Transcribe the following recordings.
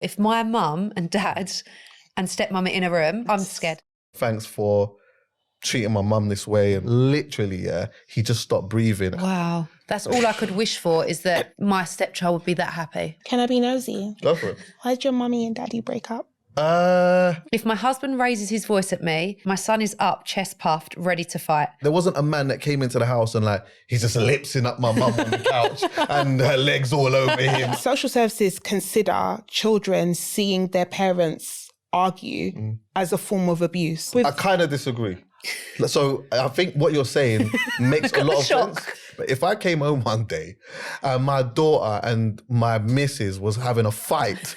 If my mum and dad and stepmum are in a room, I'm scared. Thanks for treating my mum this way. And literally, he just stopped breathing. Wow. That's all I could wish for, is that my stepchild would be that happy. Can I be nosy? Go for it. Why did your mummy and daddy break up? If my husband raises his voice at me, my son is up, chest puffed, ready to fight. There wasn't a man that came into the house and like, he's just lipsing up my mum on the couch and her legs all over him. Social services consider children seeing their parents argue as a form of abuse. I kind of disagree. So I think what you're saying makes a lot of sense. But if I came home one day and my daughter and my missus was having a fight,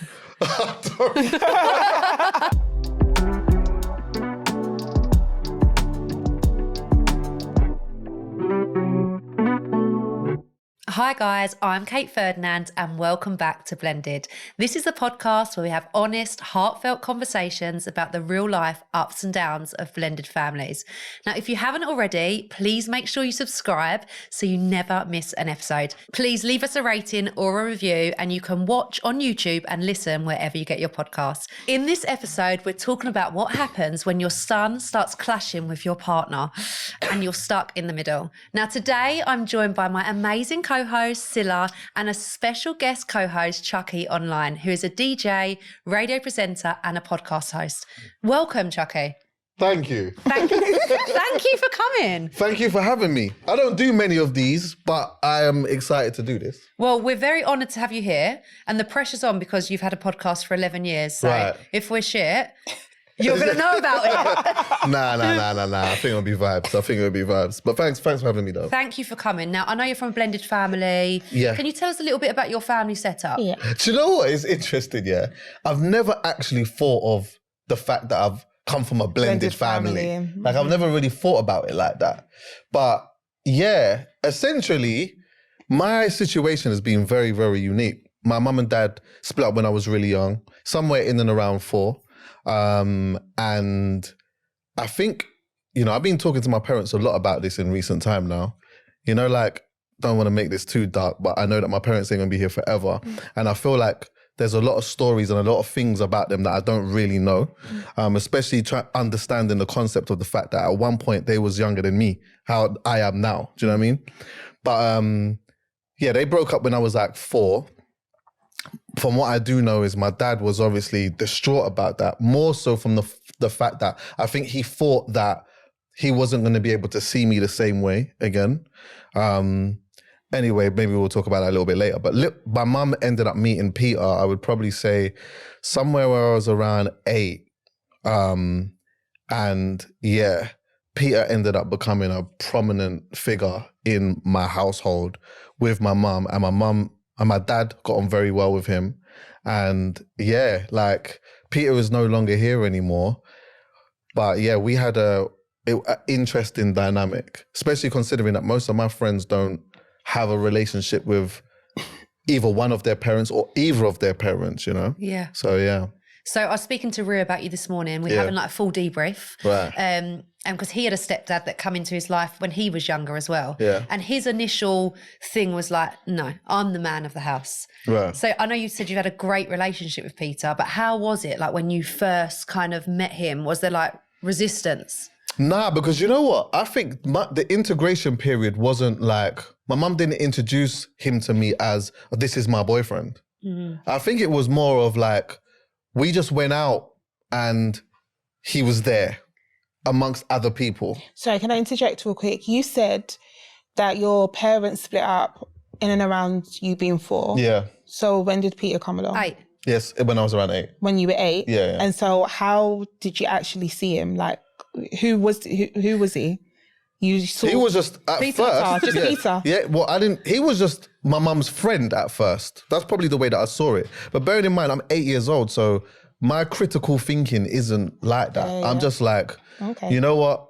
Hi guys, I'm Kate Ferdinand and welcome back to Blended. This is a podcast where we have honest, heartfelt conversations about the real life ups and downs of blended families. Now, if you haven't already, please make sure you subscribe so you never miss an episode. Please leave us a rating or a review, and you can watch on YouTube and listen wherever you get your podcasts. In this episode, we're talking about what happens when your son starts clashing with your partner and you're stuck in the middle. Now, today I'm joined by my amazing co-host Cilla and a special guest co-host Chuckie Online, who is a DJ, radio presenter and a podcast host. Welcome, Chucky. Thank you. Thank you for coming. Thank you for having me. I don't do many of these, but I am excited to do this. Well, we're very honoured to have you here, and the pressure's on because you've had a podcast for 11 years. So if we're shit, you're going to know about it. Nah. I think it'll be vibes. But thanks for having me, though. Thank you for coming. Now, I know you're from a blended family. Yeah. Can you tell us a little bit about your family setup? Yeah. Do you know what is interesting, yeah? I've never actually thought of the fact that I've come from a blended family. Like, I've never really thought about it like that. But yeah, essentially, my situation has been very, very unique. My mum and dad split up when I was really young, somewhere in and around 4. And I think, I've been talking to my parents a lot about this in recent time now. Don't want to make this too dark, but I know that my parents ain't gonna be here forever. And I feel like there's a lot of stories and a lot of things about them that I don't really know, especially understanding the concept of the fact that at one point they was younger than me, how I am now. Do you know what I mean? But they broke up when I was like 4. From what I do know is my dad was obviously distraught about that, more so from the fact that I think he thought that he wasn't going to be able to see me the same way again. Anyway, maybe we'll talk about that a little bit later. But my mum ended up meeting Peter, I would probably say somewhere where I was around 8. And yeah, Peter ended up becoming a prominent figure in my household with my mum, and my dad got on very well with him. And yeah, like Peter is no longer here anymore. But yeah, we had an interesting dynamic, especially considering that most of my friends don't have a relationship with either one of their parents or either of their parents, Yeah. So yeah. So I was speaking to Rue about you this morning. We're having like a full debrief. Right. And because he had a stepdad that come into his life when he was younger as well. Yeah. And his initial thing was like, no, I'm the man of the house. Right. So I know you said you had a great relationship with Peter, but how was it like when you first kind of met him? Was there like resistance? Nah, because you know what? I think the integration period wasn't like, my mum didn't introduce him to me as, this is my boyfriend. Mm-hmm. I think it was more of like, we just went out and he was there amongst other people. Sorry, can I interject real quick? You said that your parents split up in and around you being 4. Yeah. So when did Peter come along? 8. Yes, when I was around 8. When you were 8? Yeah. And so how did you actually see him? Like, who was he? You saw He was just at Peter, first. just Peter. Yeah, well, he was just my mum's friend at first. That's probably the way that I saw it. But bearing in mind, I'm 8 years old, so my critical thinking isn't like that. Yeah. I'm just like, you know what?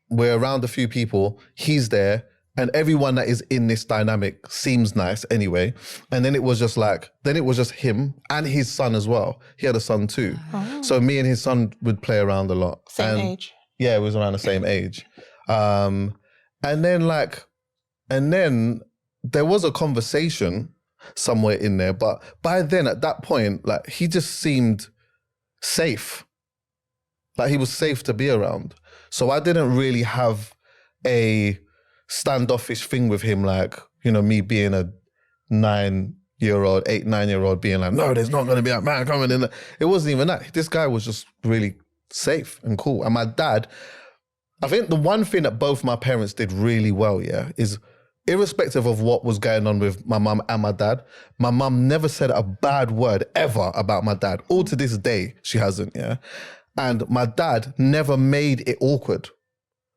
We're around a few people. He's there. And everyone that is in this dynamic seems nice anyway. And then it was just him and his son as well. He had a son too. Oh. So me and his son would play around a lot. Same age? Yeah, it was around the same age. And then there was a conversation somewhere in there. But by then, at that point, like, he just seemed safe. Like, he was safe to be around. So I didn't really have a standoffish thing with him, like, you know, me being a 9-year-old being like, no, there's not going to be a man coming in. It wasn't even that. This guy was just really safe and cool. And my dad, I think the one thing that both my parents did really well, is irrespective of what was going on with my mum and my dad, my mum never said a bad word ever about my dad. All to this day, she hasn't, And my dad never made it awkward.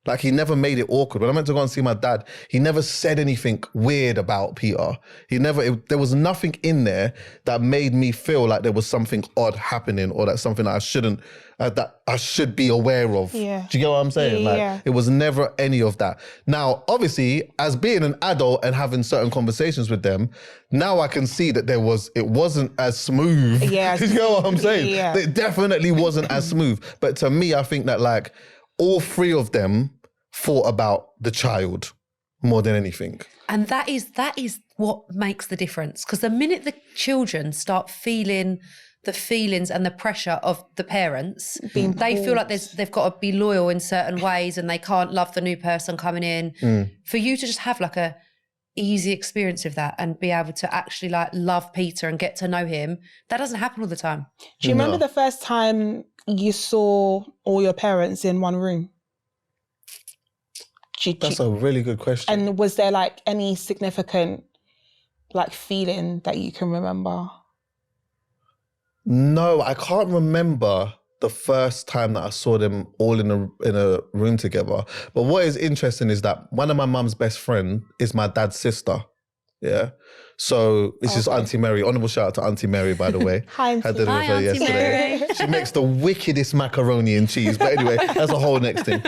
Like, he never made it awkward. When I went to go and see my dad, he never said anything weird about Peter. There was nothing in there that made me feel like there was something odd happening or that something that I shouldn't, that I should be aware of. Yeah. Do you get what I'm saying? Like, it was never any of that. Now, obviously, as being an adult and having certain conversations with them, now I can see that it wasn't as smooth. Yeah. Do you know what I'm saying? Yeah. It definitely wasn't as smooth. But to me, I think that, like, all three of them thought about the child more than anything. And that is what makes the difference. Because the minute the children start feeling the feelings and the pressure of the parents, they feel like they've got to be loyal in certain ways and they can't love the new person coming in. For you to just have like a easy experience of that and be able to actually like love Peter and get to know him, that doesn't happen all the time. Do you remember the first time you saw all your parents in one room? That's a really good question. And was there like any significant like feeling that you can remember? No, I can't remember the first time that I saw them all in a room together. But what is interesting is that one of my mum's best friend is my dad's sister. Yeah. So this is Auntie Mary. Honourable shout out to Auntie Mary, by the way. Hi, Auntie. Had dinner with her yesterday. Mary. She makes the wickedest macaroni and cheese. But anyway, that's a whole next thing.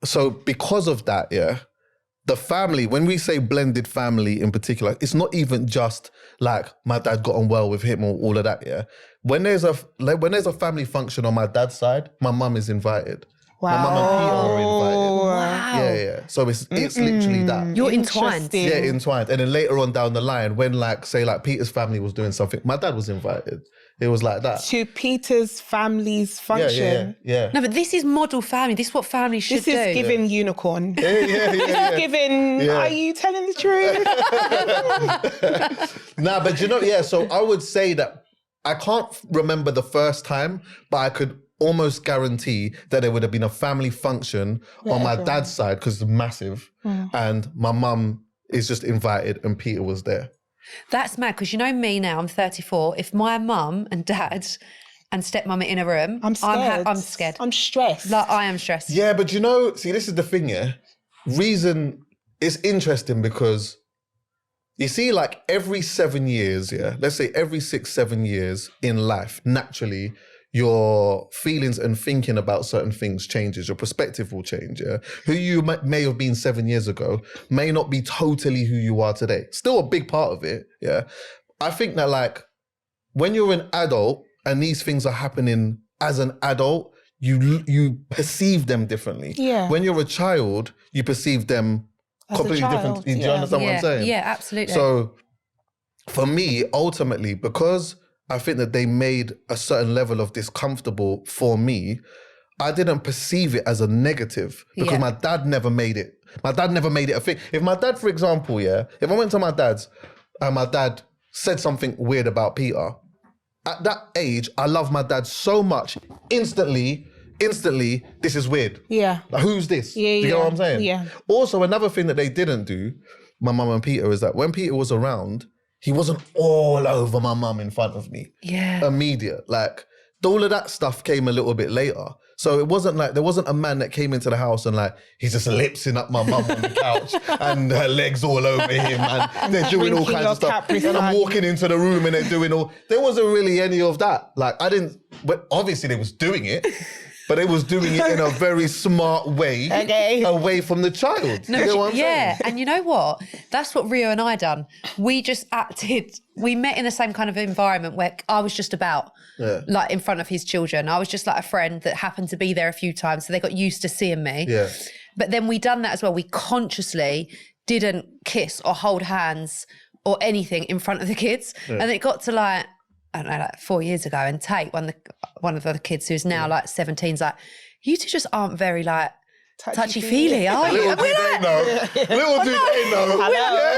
So because of that, the family, when we say blended family in particular, it's not even just like my dad got on well with him or all of that, When there's a family function on my dad's side, my mum is invited. Wow. My mum and Peter are invited. Wow. Yeah. So it's literally that. You're entwined. Yeah, entwined. And then later on down the line, when like, say like Peter's family was doing something, my dad was invited. It was like that. To Peter's family's function. Yeah. No, but this is model family. This is what family should do. This is giving unicorn. Yeah. This is giving, are you telling the truth? Nah, but you know, so I would say that I can't remember the first time, but I could almost guarantee that there would have been a family function on my dad's side, because it's massive, and my mum is just invited and Peter was there. That's mad, because you know me now, I'm 34. If my mum and dad and stepmum are in a room, I'm scared. I'm scared. I'm stressed. Like, I am stressed. Yeah, but you know, see, this is the thing, Reason, it's interesting because you see, like every 7 years, let's say every 6-7 years in life, naturally, your feelings and thinking about certain things changes. Your perspective will change, Who you may have been 7 years ago may not be totally who you are today. Still a big part of it, I think that like, when you're an adult and these things are happening as an adult, you perceive them differently. Yeah. When you're a child, you perceive them As completely a child, different. Do you understand what I'm saying? Yeah, absolutely. So for me, ultimately, because I think that they made a certain level of discomfortable for me, I didn't perceive it as a negative because my dad never made it. My dad never made it a thing. If my dad, for example, if I went to my dad's and my dad said something weird about Peter, at that age, I love my dad so much, instantly, this is weird. Yeah. Like, who's this? Yeah, Do you get what I'm saying? Yeah. Also, another thing that they didn't do, my mum and Peter, is that when Peter was around, he wasn't all over my mum in front of me. Yeah. Immediate. Like, all of that stuff came a little bit later. So it wasn't like, there wasn't a man that came into the house and like, he's just lipsing up my mum on the couch and her legs all over him and they're doing all kinds of stuff. And I'm walking into the room and they're doing there wasn't really any of that. Like, but obviously they was doing it. But it was doing it in a very smart way, away from the child. No, you know what I'm saying? And you know what? That's what Rio and I done. We just we met in the same kind of environment where I was just about, like in front of his children. I was just like a friend that happened to be there a few times, so they got used to seeing me. Yeah. But then we done that as well. We consciously didn't kiss or hold hands or anything in front of the kids. And it got to like, I don't know, like 4 years ago, and Tate, one of the other kids who's now like 17's like, you two just aren't very like touchy-feely, are you? Little do they know. Little do they know.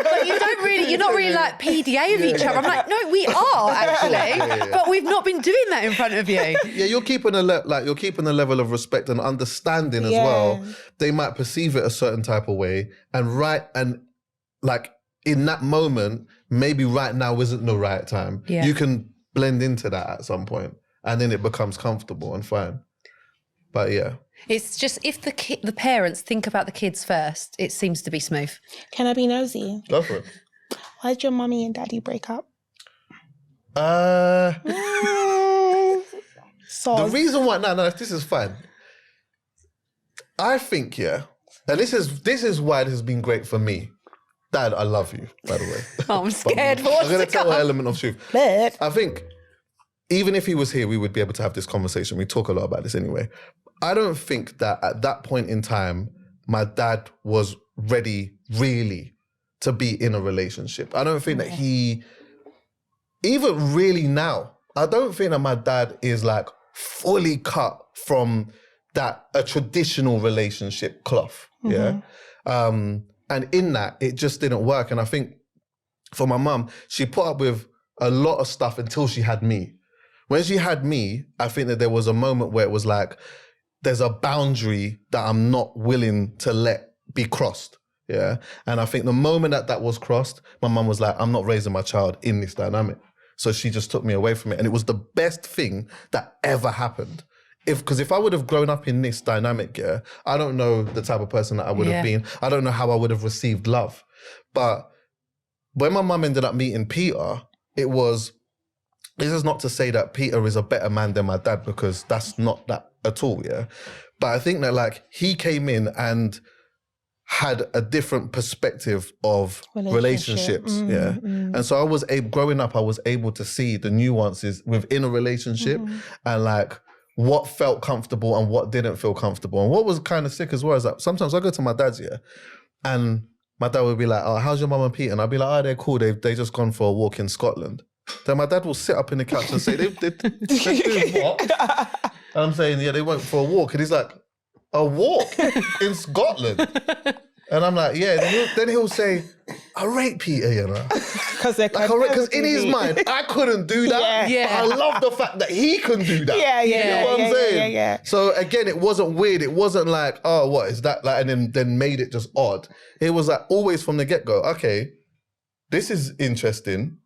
But you're not really like PDA of each other. I'm like, no, we are actually, but we've not been doing that in front of you. Yeah, you're keeping a level of respect and understanding as well. They might perceive it a certain type of way, and like in that moment, maybe right now isn't the right time. Yeah. You can blend into that at some point, and then it becomes comfortable and fine. But yeah. It's just if the parents think about the kids first, it seems to be smooth. Can I be nosy? Go for it. Why did your mummy and daddy break up? The reason why, no, this is fine. I think, and this is why this has been great for me. Dad, I love you, by the way. Oh, I'm scared for what's I'm going to to tell come. an element of truth. But I think even if he was here, we would be able to have this conversation. We talk a lot about this anyway. I don't think that at that point in time, my dad was ready really to be in a relationship. I don't think that even really now, I don't think that my dad is like fully cut from a traditional relationship cloth. Yeah. And in that, it just didn't work. And I think for my mum, she put up with a lot of stuff until she had me. When she had me, I think that there was a moment where it was like, there's a boundary that I'm not willing to let be crossed. Yeah. And I think the moment that was crossed, my mum was like, I'm not raising my child in this dynamic. So she just took me away from it. And it was the best thing that ever happened. Because if I would have grown up in this dynamic, I don't know the type of person that I would have been. I don't know how I would have received love. But when my mum ended up meeting Peter, this is not to say that Peter is a better man than my dad, because that's not that at all, But I think that like he came in and had a different perspective of relationships, And so growing up, I was able to see the nuances within a relationship and like what felt comfortable and what didn't feel comfortable. And what was kind of sick as well is that sometimes I go to my dad's, and my dad would be like, oh, how's your mum and Pete? And I'd be like, oh, they're cool. They just gone for a walk in Scotland. Then my dad will sit up in the couch and say, they're doing what? And I'm saying, yeah, they went for a walk. And he's like, a walk in Scotland? And I'm like, yeah. Then he'll say, I rate Peter, you know. Because in his mind, I couldn't do that. Yeah. But I love the fact that he can do that. You know what I'm saying? Yeah. So again, it wasn't weird. It wasn't like, oh, what is that? Like, and then made it just odd. It was like always from the get-go, okay, this is interesting.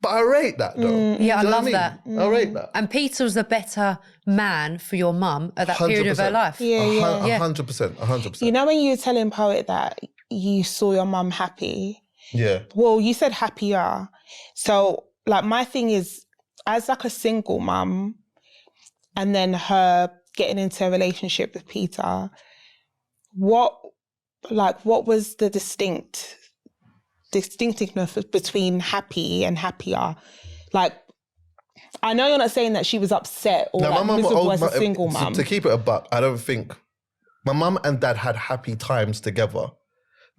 But I rate that though. Yeah, I Do you know love what that. I rate that. And Peter was a better man for your mum at that period of her life. 100%, 100%. You know when you were telling Poet that you saw your mum happy? Yeah. Well, you said happier. So like my thing is, as like a single mum, and then her getting into a relationship with Peter, what was the distinctiveness between happy and happier? Like, I know you're not saying that she was upset or miserable as a single mum. To keep it a buck, I don't think my mum and dad had happy times together,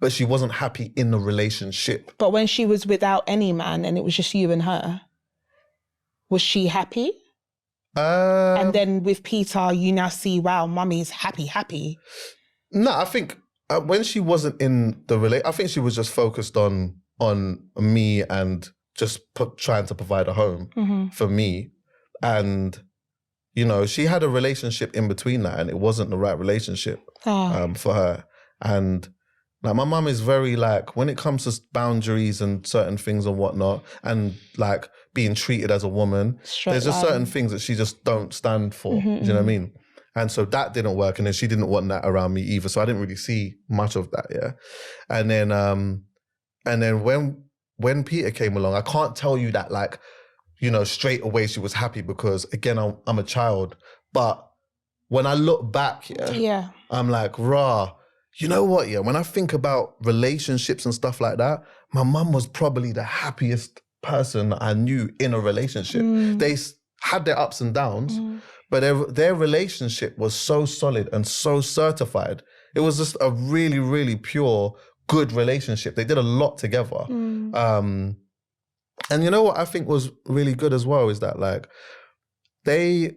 but she wasn't happy in the relationship. But when she was without any man and it was just you and her, was she happy? And then with Peter, you now see, wow, mummy's happy. No, I think when she wasn't in the relationship, I think she was just focused on me and just trying to provide a home for me. And, you know, she had a relationship in between that and it wasn't the right relationship for her. And like my mum is very like, when it comes to boundaries and certain things and whatnot, and like being treated as a woman, there's just certain things that she just don't stand for. Do you know what I mean? And so that didn't work. And then she didn't want that around me either. So I didn't really see much of that, And then when Peter came along, I can't tell you that like, you know, straight away she was happy because again, I'm a child. But when I look back, I'm like, rah, you know what, when I think about relationships and stuff like that, my mum was probably the happiest person I knew in a relationship. They had their ups and downs, but their relationship was so solid and so certified. It was just a really, really pure, good relationship. They did a lot together. And you know what I think was really good as well is that like they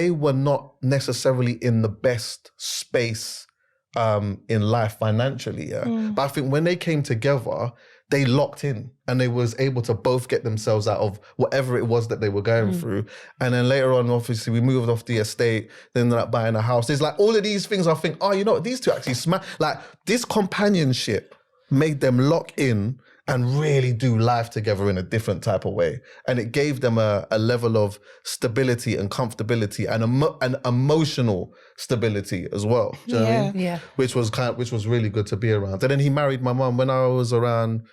were not necessarily in the best space in life financially, but I think when they came together, they locked in and they was able to both get themselves out of whatever it was that they were going through. And then later on, obviously, we moved off the estate, then they're like buying a house. There's like all of these things I think, oh, you know what, these two actually like this companionship made them lock in and really do life together in a different type of way. And it gave them a level of stability and comfortability and emotional stability as well. Do you know what I mean? Yeah. Which was really good to be around. And then he married my mum when I was around,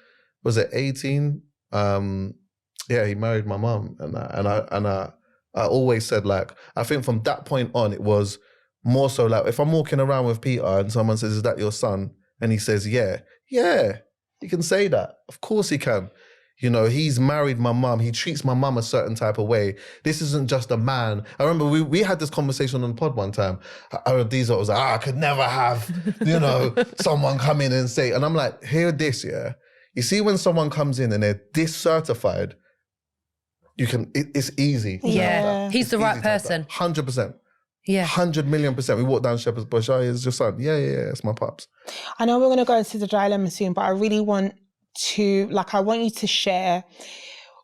was it 18? He married my mum. And I always said like, I think from that point on, it was more so like, if I'm walking around with Peter and someone says, is that your son? And he says, yeah. He can say that. Of course he can. You know, he's married my mum. He treats my mum a certain type of way. This isn't just a man. I remember we had this conversation on the pod one time. Diesel was like, I could never have, you know, someone come in and say, and I'm like, hear this, yeah? You see when someone comes in and they're discertified, it's easy. Yeah. He's the right person. 100%. Yeah. 100,000,000%. We walked down Shepherd's Bush. Oh, it's your son. Yeah, it's my pops. I know we're going to go into the dilemma soon, but I really want you to share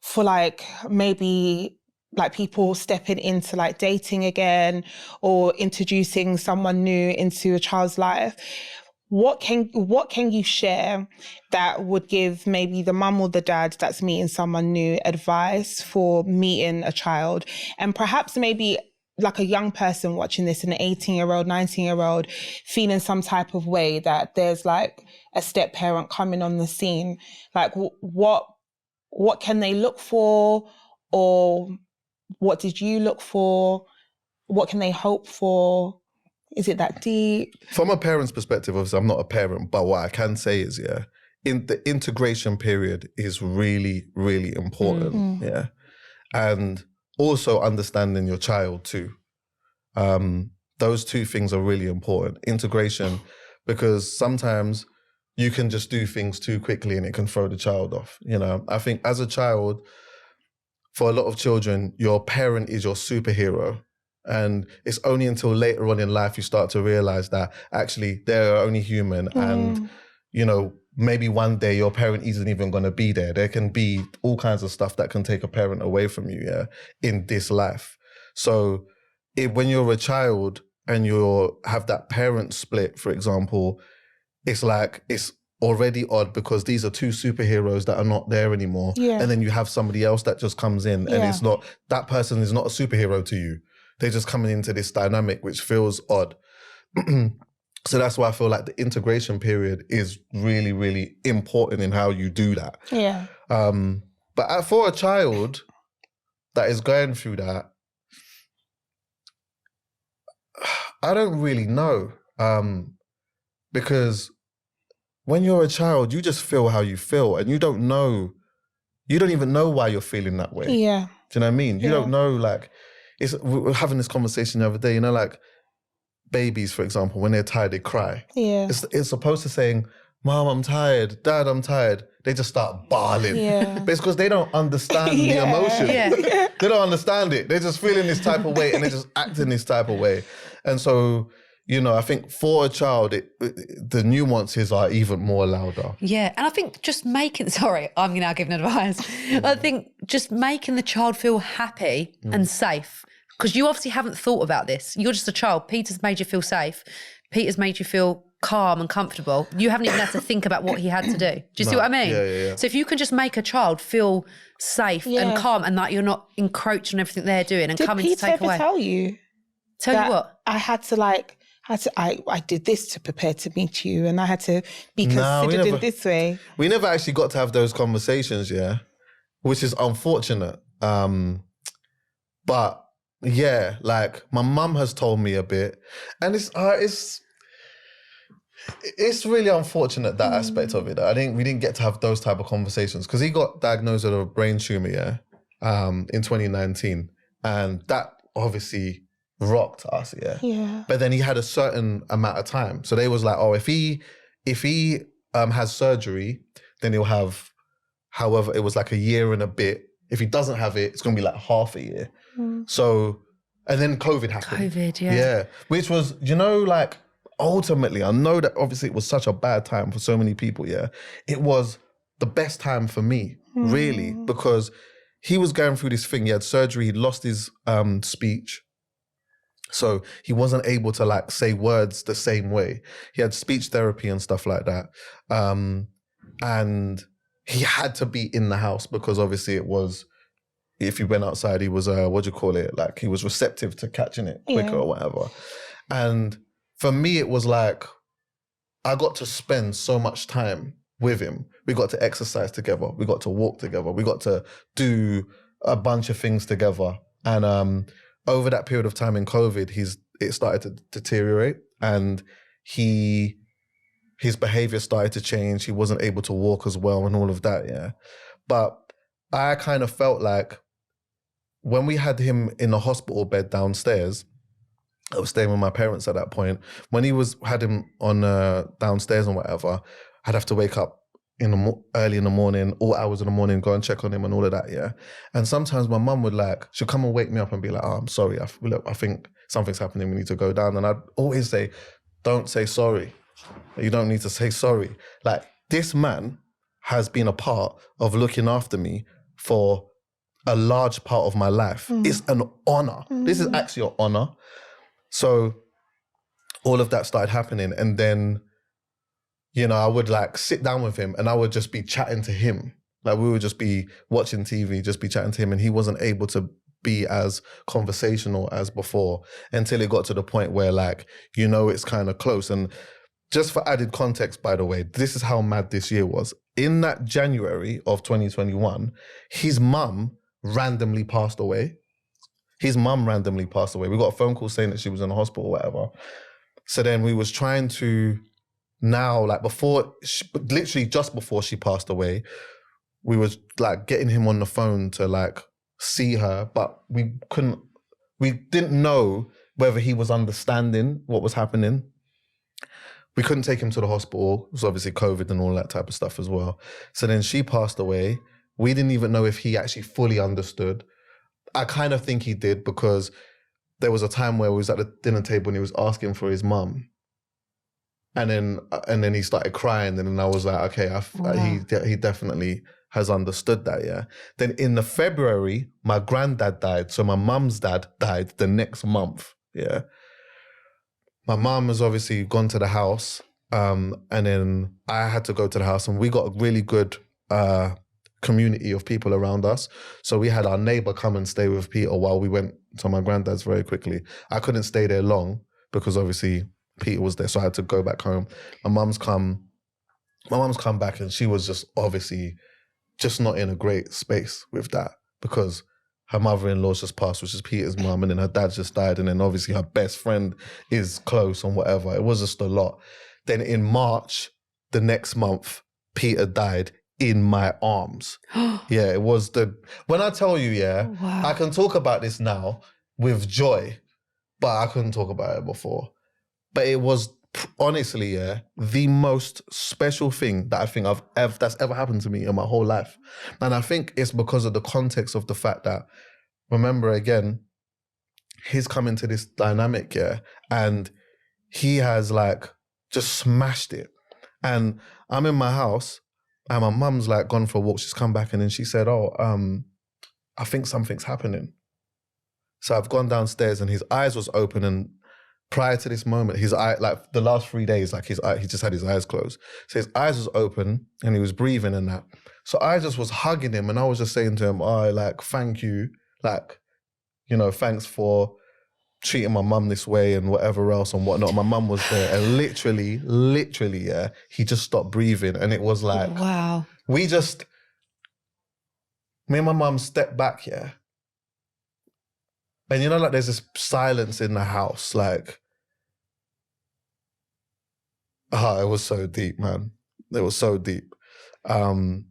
for like maybe like people stepping into like dating again or introducing someone new into a child's life. What can you share that would give maybe the mum or the dad that's meeting someone new advice for meeting a child, and perhaps maybe like a young person watching this, an 18-year-old, 19-year-old, feeling some type of way that there's like a step parent coming on the scene? Like what can they look for, or what did you look for? What can they hope for? Is it that deep? From a parent's perspective, obviously I'm not a parent, but what I can say is, in the integration period is really, really important. Yeah. And also understanding your child too. Those two things are really important. Integration, because sometimes you can just do things too quickly and it can throw the child off. You know, I think as a child, for a lot of children, your parent is your superhero. And it's only until later on in life you start to realize that actually they're only human and, you know, maybe one day your parent isn't even going to be there. There can be all kinds of stuff that can take a parent away from you, in this life. So when you're a child and you have that parent split, for example, it's like, it's already odd because these are two superheroes that are not there anymore. Yeah. And then you have somebody else that just comes in and it's not, that person is not a superhero to you. They're just coming into this dynamic, which feels odd. So that's why I feel like the integration period is really, really important in how you do that. Yeah. But for a child that is going through that, I don't really know. Because when you're a child, you just feel how you feel and you don't even know why you're feeling that way. Yeah. Do you know what I mean? You don't know, like, we were having this conversation the other day, you know, like, babies, for example, when they're tired, they cry. Yeah. It's opposed to saying, Mom, I'm tired. Dad, I'm tired. They just start bawling. Yeah. But it's because they don't understand the emotion. Yeah. They don't understand it. They're just feeling this type of way and they're just acting this type of way. And so, you know, I think for a child, the nuances are even more louder. Yeah. And I think just sorry, I'm now giving advice. I think just making the child feel happy and safe. Because you obviously haven't thought about this. You're just a child. Peter's made you feel safe. Peter's made you feel calm and comfortable. You haven't even had to think about what he had to do. Do you see what I mean? Yeah. So if you can just make a child feel safe and calm and that you're not encroaching on everything they're doing and coming to take away. Did Peter ever tell you? Tell you what? I had to I did this to prepare to meet you and I had to be considered in this way. We never actually got to have those conversations, which is unfortunate. But yeah, like my mum has told me a bit, and it's really unfortunate, that aspect of it. We didn't get to have those type of conversations because he got diagnosed with a brain tumor, in 2019, and that obviously rocked us, But then he had a certain amount of time, so they was like, oh, if he has surgery, then he'll have, however, it was like a year and a bit. If he doesn't have it, it's going to be like half a year. So, and then COVID happened. Yeah. Which was, like, ultimately, I know that obviously it was such a bad time for so many people, it was the best time for me, really, because he was going through this thing. He had surgery, he lost his speech. So he wasn't able to like say words the same way. He had speech therapy and stuff like that. And he had to be in the house because obviously it was, if he went outside, he was, like he was receptive to catching it quicker or whatever. And for me, it was like, I got to spend so much time with him. We got to exercise together. We got to walk together. We got to do a bunch of things together. And over that period of time in COVID, it started to deteriorate and his behavior started to change. He wasn't able to walk as well and all of that, But I kind of felt like when we had him in the hospital bed downstairs, I was staying with my parents at that point. When had him on downstairs and whatever, I'd have to wake up early in the morning, all hours in the morning, go and check on him and all of that, And sometimes my mum would she'd come and wake me up and be like, I'm sorry, I think something's happening, we need to go down. And I'd always say, don't say sorry. You don't need to say sorry. Like, this man has been a part of looking after me for a large part of my life. It's an honor. This is actually an honor. So all of that started happening. And then, I would sit down with him and I would just be chatting to him. Like, we would just be watching TV, just be chatting to him. And he wasn't able to be as conversational as before until it got to the point where it's kind of close. And just for added context, by the way, this is how mad this year was. In that January of 2021, his mum randomly passed away. We got a phone call saying that she was in the hospital or whatever. So then we was trying to literally just before she passed away, we was getting him on the phone to see her, but we didn't know whether he was understanding what was happening. We couldn't take him to the hospital. It was obviously COVID and all that type of stuff as well. So then she passed away. We didn't even know if he actually fully understood. I kind of think he did because there was a time where we was at the dinner table and he was asking for his mum. And then he started crying and then I was like, okay, he definitely has understood that, Then in the February, my granddad died. So my mum's dad died the next month, My mum has obviously gone to the house, and then I had to go to the house, and we got a really good community of people around us. So we had our neighbour come and stay with Peter while we went to my granddad's very quickly. I couldn't stay there long because obviously Peter was there, so I had to go back home. My mum's come back, and she was just obviously just not in a great space with that because her mother-in-law's just passed, which is Peter's mum, and then her dad just died, and then obviously her best friend is close and whatever. It was just a lot. Then in March, the next month, Peter died in my arms. It was when I tell you, wow. I can talk about this now with joy, but I couldn't talk about it before. But it was honestly, the most special thing that I think that's ever happened to me in my whole life. And I think it's because of the context of the fact that, remember again, he's come into this dynamic, and he has just smashed it. And I'm in my house and my mum's gone for a walk. She's come back and then she said, I think something's happening. So I've gone downstairs and his eyes was open, and prior to this moment, his eye, the last 3 days, he just had his eyes closed. So his eyes was open and he was breathing and that. So I just was hugging him and I was just saying to him, thank you. Thanks for treating my mum this way and whatever else and whatnot. My mum was there and literally, he just stopped breathing. And it was wow. Me and my mum stepped back, And there's this silence in the house, it was so deep, man. It was so deep. And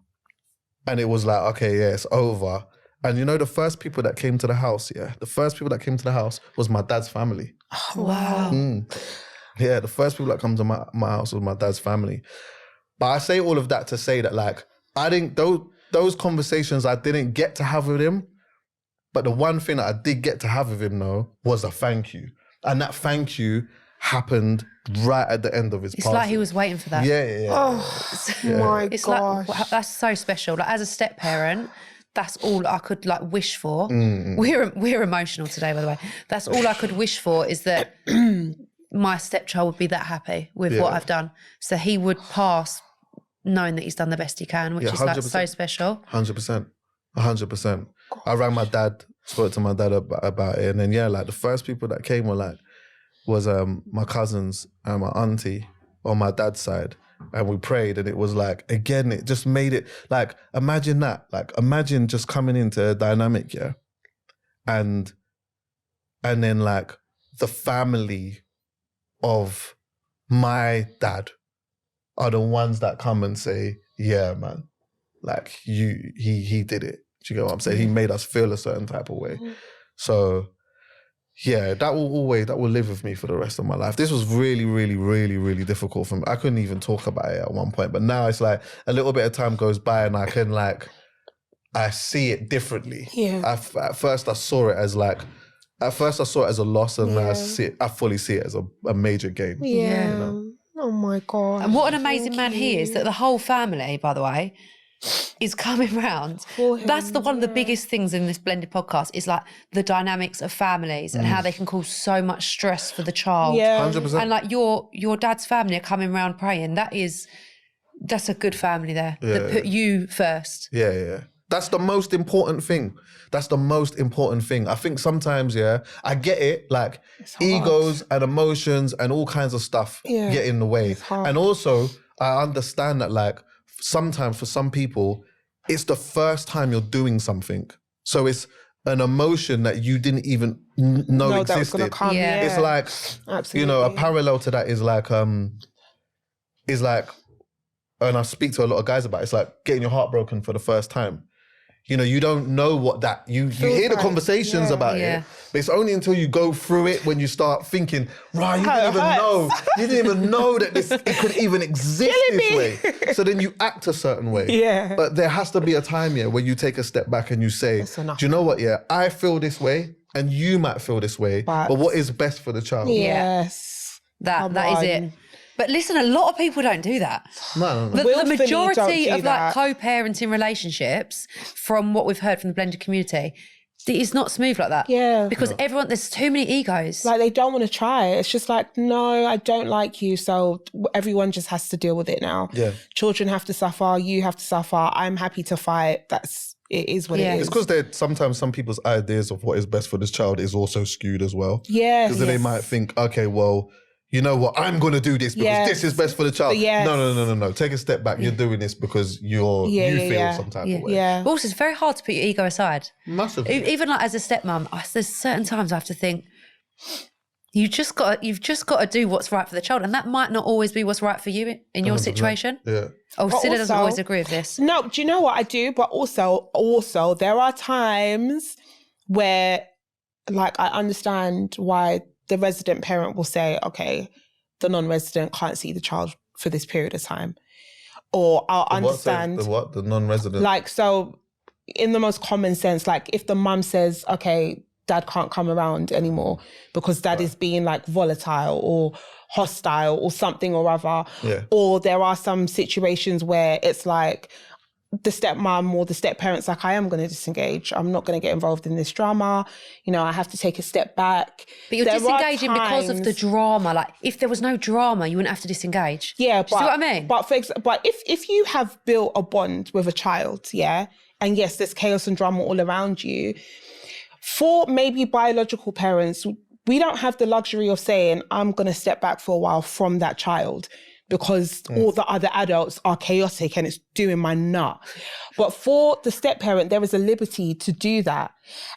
it was okay, it's over. And the first people that came to the house, was my dad's family. Oh, wow. Yeah, the first people that come to my house was my dad's family. But I say all of that to say that like, I didn't, those conversations I didn't get to have with him, but the one thing that I did get to have with him though was a thank you. And that thank you happened right at the end of his It's passing. like he was waiting for that. Yeah. Oh my It's gosh. like, that's so special. Like as a step parent, that's all I could like wish for. We're emotional today, by the way. That's all I could wish for is that my stepchild would be that happy with what I've done. So he would pass knowing that he's done the best he can, which is like so special. 100%. I rang my dad, spoke to my dad about it, and then like the first people that came was my cousins and my auntie on my dad's side, and we prayed, and it was like, again, it just made it like, imagine that, like imagine just coming into a dynamic, and then like the family of my dad are the ones that come and say, yeah, man, like he did it. Do you get what I'm saying? He made us feel a certain type of way. So yeah, that will live with me for the rest of my life. This was really, really, really, really difficult for me. I couldn't even talk about it at one point, but now it's like a little bit of time goes by and I can like, I see it differently. Yeah. At first I saw it as a loss, and now I fully see it as a major gain. Yeah. You know? Oh my God. And what an amazing man he is, that the whole family, by the way, is coming round. That's one of the biggest things in this blended podcast is like the dynamics of families and how they can cause so much stress for the child. Yeah. 100%. And like your dad's family are coming round praying. That's a good family there that put you first. Yeah. That's the most important thing. I think sometimes, I get it, like egos and emotions and all kinds of stuff get in the way. And also, I understand that like sometimes for some people, it's the first time you're doing something. So it's an emotion that you didn't even know existed. That was gonna come. Yeah. It's like, absolutely. a parallel to that is like, and I speak to a lot of guys about it, it's like getting your heart broken for the first time. You don't know what that, you hear the conversations about it, but it's only until you go through it when you start thinking, right, you didn't even know that it could even exist this way. So then you act a certain way. Yeah. But there has to be a time, where you take a step back and you say, do you know what, I feel this way and you might feel this way, but what is best for the child? Yes. That is it. But listen, a lot of people don't do that. No. The majority of like co-parenting relationships, from what we've heard from the blended community, it is not smooth like that. Yeah. Because there's too many egos. Like they don't want to try it. It's just like, no, I don't like you. So everyone just has to deal with it now. Yeah. Children have to suffer. You have to suffer. I'm happy to fight. It is what it is. It's because sometimes some people's ideas of what is best for this child is also skewed as well. Yeah. Because then they might think, okay, well, you know what, I'm going to do this because this is best for the child. No. Take a step back. You're doing this because you feel some type of way. Yeah. But also, it's very hard to put your ego aside. Massively. Even like as a stepmom, there's certain times I have to think, you've just got to do what's right for the child. And that might not always be what's right for you in your situation. Yeah. Cilla doesn't always agree with this. No, do you know what I do? But also there are times where like I understand why the resident parent will say, okay, the non-resident can't see the child for this period of time. Or I'll understand. The non-resident? Like, so in the most common sense, like if the mum says, okay, dad can't come around anymore because dad is being like volatile or hostile or something or other. Yeah. Or there are some situations where it's like, the stepmom or the step parent's like, I am going to disengage. I'm not going to get involved in this drama. I have to take a step back. But you're disengaging because of the drama. Like, if there was no drama, you wouldn't have to disengage. Yeah, Do you see what I mean? But if you have built a bond with a child, and yes, there's chaos and drama all around you, for maybe biological parents, we don't have the luxury of saying, I'm going to step back for a while from that child, because all the other adults are chaotic and it's doing my nut. But for the step parent, there is a liberty to do that.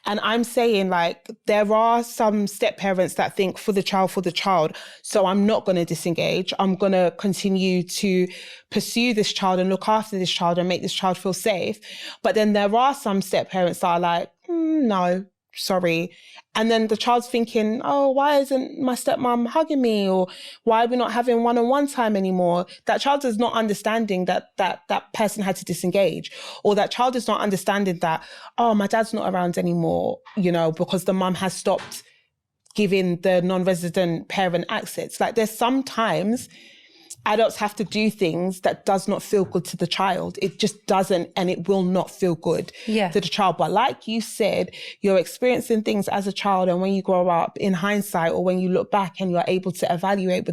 And I'm saying like, there are some step parents that think for the child, so I'm not going to disengage. I'm going to continue to pursue this child and look after this child and make this child feel safe. But then there are some step parents that are like, no, sorry. And then the child's thinking, oh, why isn't my stepmom hugging me? Or why are we not having one-on-one time anymore? That child is not understanding that person had to disengage. Or that child is not understanding that, oh, my dad's not around anymore, you know, because the mum has stopped giving the non-resident parent access. Like, there's sometimes adults have to do things that does not feel good to the child. It just doesn't, and it will not feel good to the child. But like you said, you're experiencing things as a child, and when you grow up, in hindsight, or when you look back and you're able to evaluate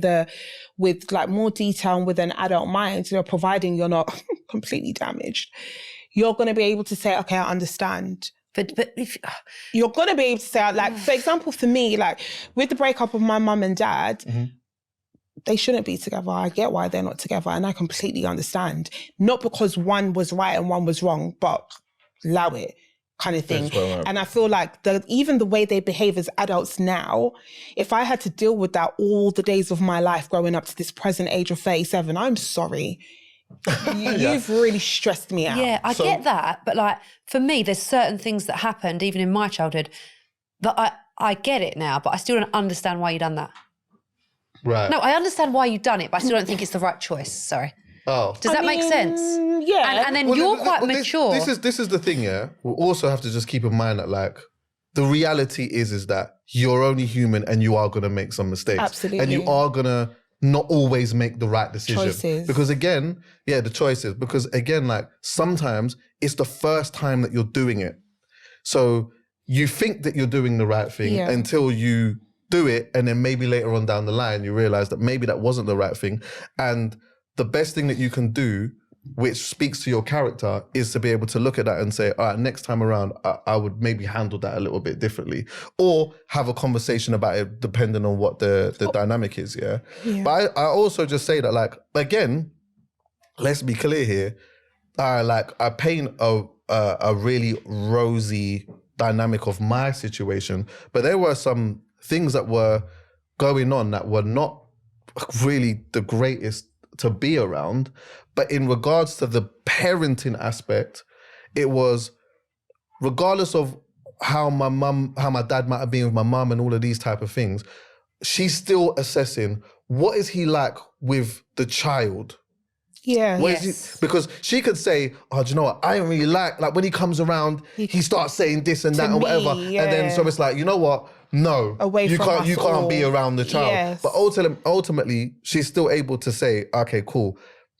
with like more detail and with an adult mind, you know, providing you're not completely damaged, you're going to be able to say, okay, I understand. But if you're going to be able to say, like, for example, for me, like with the breakup of my mum and dad, they shouldn't be together. I get why they're not together, and I completely understand. Not because one was right and one was wrong, but allow it kind of thing. And I feel like even the way they behave as adults now, if I had to deal with that all the days of my life growing up to this present age of 37, I'm sorry. You've really stressed me out. Yeah, I get that. But like, for me, there's certain things that happened, even in my childhood, that I get it now, but I still don't understand why you done that. Right. No, I understand why you've done it, but I still don't think it's the right choice. Sorry. Oh. Does that make sense? Yeah. And then you're quite mature. This is the thing, yeah? We'll also have to just keep in mind that, like, the reality is that you're only human and you are going to make some mistakes. Absolutely. And you are going to not always make the right decision. Choices. Because again, the choices. Because again, like, sometimes it's the first time that you're doing it. So you think that you're doing the right thing until you do it, and then maybe later on down the line you realize that maybe that wasn't the right thing. And the best thing that you can do, which speaks to your character, is to be able to look at that and say, all right, next time around I would maybe handle that a little bit differently, or have a conversation about it depending on what the dynamic is. But I also just say that, like, again, let's be clear here, I paint a really rosy dynamic of my situation, but there were some things that were going on that were not really the greatest to be around. But in regards to the parenting aspect, it was, regardless of how my dad might have been with my mum and all of these type of things, she's still assessing, what is he like with the child? Yeah. Because she could say, oh, do you know what? I don't really like when he comes around, he starts saying this and that and whatever. Yeah. And then so it's like, you know what? No, you can't be around the child. Yes. But ultimately, she's still able to say, okay, cool,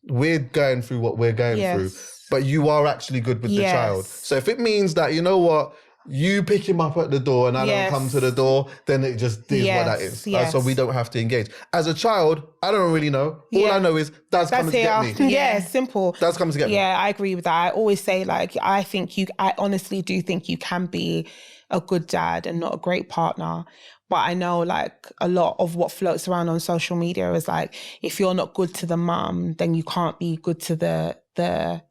we're going through what we're going through, but you are actually good with the child. So if it means that, you know what, you pick him up at the door and I don't come to the door, then it just is what that is. So we don't have to engage. As a child, I don't really know. All I know is Dad's coming to get me. Yeah, simple. Dad's coming to get me. Yeah, I agree with that. I always say, like, I honestly do think you can be a good dad and not a great partner. But I know, like, a lot of what floats around on social media is like, if you're not good to the mum, then you can't be good to the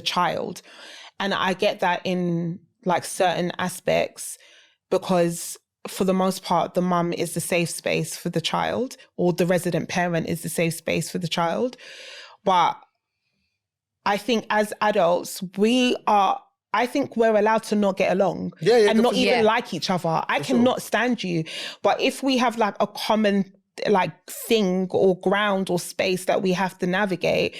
child. And I get that in, like, certain aspects, because for the most part, the mum is the safe space for the child, or the resident parent is the safe space for the child. But I think as adults, I think we're allowed to not get along and not even like each other. I cannot stand you. But if we have, like, a common, like, thing or ground or space that we have to navigate,